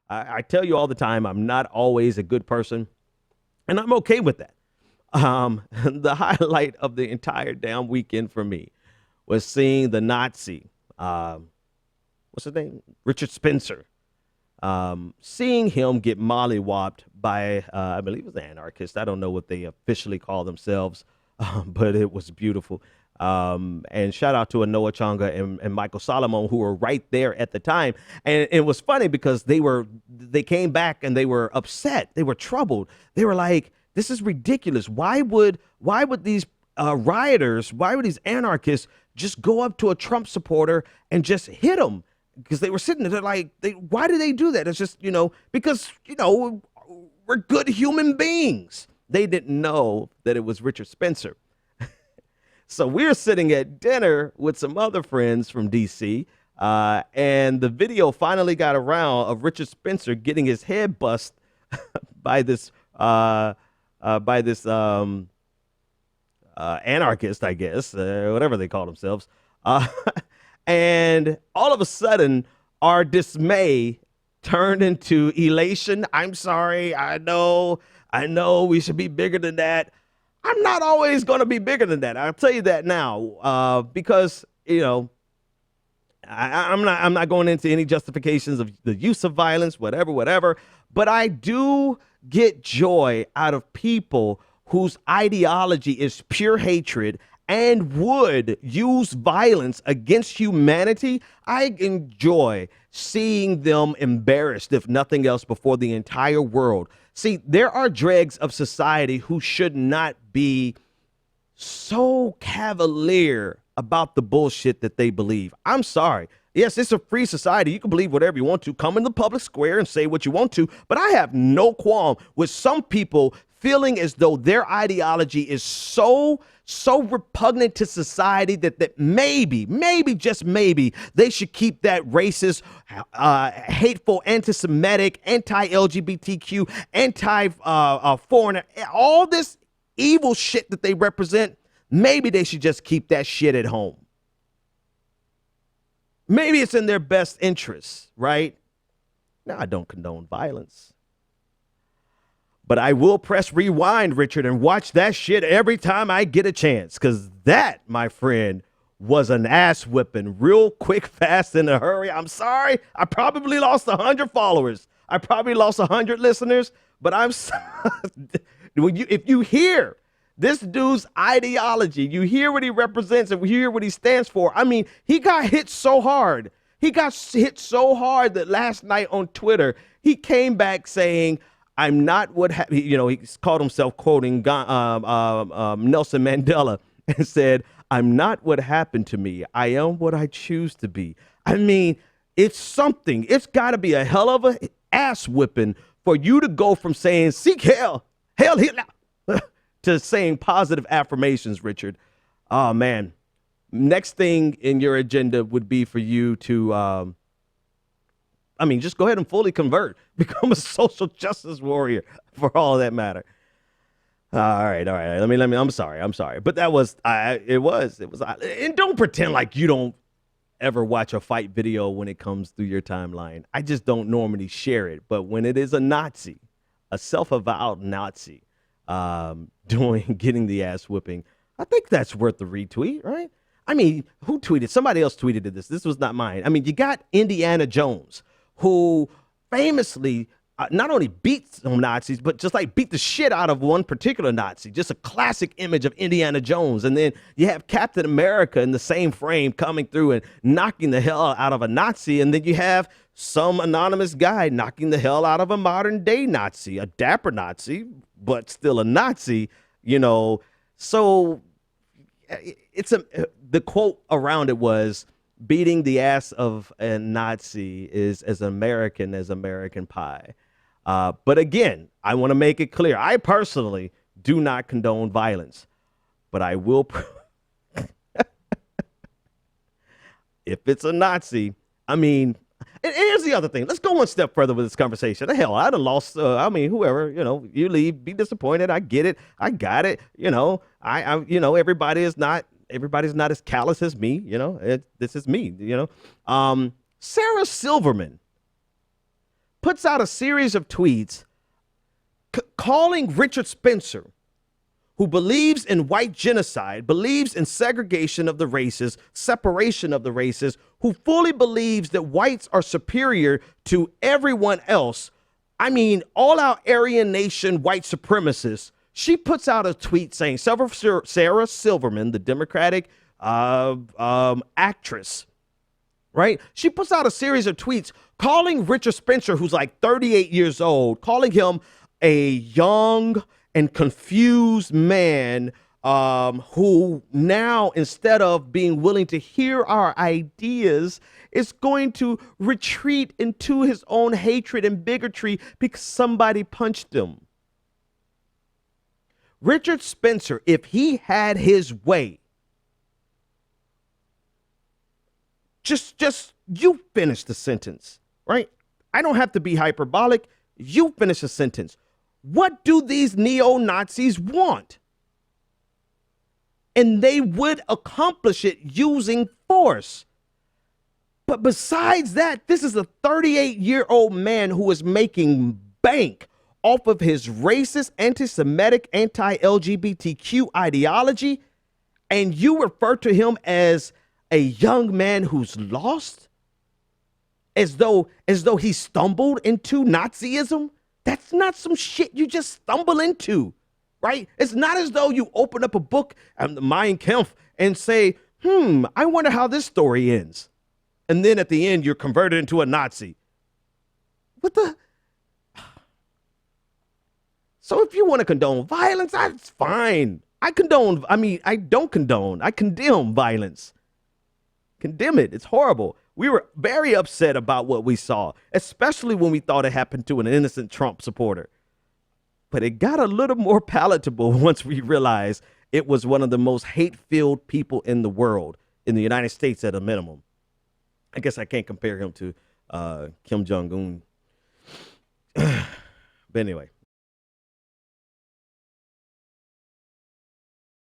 I tell you all the time, I'm not always a good person, and I'm okay with that. The highlight of the entire damn weekend for me was seeing the Nazi, what's his name? Richard Spencer. Seeing him get mollywopped by, I believe it was an anarchist. I don't know what they officially call themselves, but it was beautiful. And shout out to Anoa Changa and Michael Solomon, who were right there at the time. And it was funny because they came back and they were upset. They were troubled. They were like, this is ridiculous. Why would these rioters, why would these anarchists just go up to a Trump supporter and just hit him? Because they were sitting there like, why do they do that? It's just, because, we're good human beings. They didn't know that it was Richard Spencer. So we're sitting at dinner with some other friends from D.C., and the video finally got around of Richard Spencer getting his head bust by this anarchist, I guess, whatever they call themselves. And all of a sudden, our dismay turned into elation. I'm sorry. I know we should be bigger than that. I'm not always going to be bigger than that. I'll tell you that now, because, I'm not going into any justifications of the use of violence, whatever. But I do get joy out of people whose ideology is pure hatred and would use violence against humanity. I enjoy seeing them embarrassed, if nothing else, before the entire world. See, there are dregs of society who should not be so cavalier about the bullshit that they believe. I'm sorry. Yes, it's a free society. You can believe whatever you want to. Come in the public square and say what you want to. But I have no qualm with some people feeling as though their ideology is so repugnant to society that maybe, just maybe, they should keep that racist, hateful, anti-Semitic, anti-LGBTQ, anti-foreigner, all this evil shit that they represent. Maybe they should just keep that shit at home. Maybe it's in their best interests, right? Now, I don't condone violence. But I will press rewind, Richard, and watch that shit every time I get a chance. Because that, my friend, was an ass whipping real quick, fast, in a hurry. I'm sorry. I probably lost 100 followers. I probably lost 100 listeners. But I'm sorry. If you hear this dude's ideology, you hear what he represents and hear what he stands for. I mean, he got hit so hard. He got hit so hard that last night on Twitter, he came back saying, I'm not what, he called himself quoting Nelson Mandela and said, I'm not what happened to me. I am what I choose to be. I mean, it's something. It's got to be a hell of a ass whipping for you to go from saying, seek hell, to saying positive affirmations, Richard. Oh, man. Next thing in your agenda would be for you to, just go ahead and fully convert, become a social justice warrior for all of that matter. All right. I'm sorry. But that was, it was, and don't pretend like you don't ever watch a fight video when it comes through your timeline. I just don't normally share it. But when it is a Nazi, a self-avowed Nazi, getting the ass whipping, I think that's worth the retweet, right? I mean, who tweeted? Somebody else tweeted this. This was not mine. I mean, you got Indiana Jones, who famously not only beat some Nazis, but just like beat the shit out of one particular Nazi. Just a classic image of Indiana Jones. And then you have Captain America in the same frame coming through and knocking the hell out of a Nazi. And then you have some anonymous guy knocking the hell out of a modern day Nazi, a dapper Nazi, but still a Nazi, So the quote around it was, beating the ass of a Nazi is as American as American pie. But again, I want to make it clear. I personally do not condone violence, but I will. If it's a Nazi, and here's the other thing. Let's go one step further with this conversation. The hell, I'd have lost. Whoever, you leave, be disappointed. I get it. I got it. Everybody's not as callous as me. This is me. Sarah Silvermann puts out a series of tweets calling Richard Spencer, who believes in white genocide, believes in segregation of the races, separation of the races, who fully believes that whites are silvermann to everyone else. I mean, all out Aryan nation white supremacists. She puts out a tweet saying Sarah Silvermann, the Democratic actress, right? She puts out a series of tweets calling Richard Spencer, who's like 38 years old, calling him a young and confused man who now, instead of being willing to hear our ideas, is going to retreat into his own hatred and bigotry because somebody punched him. Richard Spencer, if he had his way, just you finish the sentence, right? I don't have to be hyperbolic. You finish the sentence. What do these neo-Nazis want? And they would accomplish it using force. But besides that, this is a 38-year-old man who is making bank off of his racist, anti-Semitic, anti-LGBTQ ideology, and you refer to him as a young man who's lost? As though he stumbled into Nazism? That's not some shit you just stumble into, right? It's not as though you open up a book, Mein Kampf, and say, I wonder how this story ends. And then at the end, you're converted into a Nazi. What the? So if you want to condone violence, that's fine. I don't condone. I condemn violence. Condemn it. It's horrible. We were very upset about what we saw, especially when we thought it happened to an innocent Trump supporter. But it got a little more palatable once we realized it was one of the most hate-filled people in the world, in the United States at a minimum. I guess I can't compare him to Kim Jong-un. But anyway,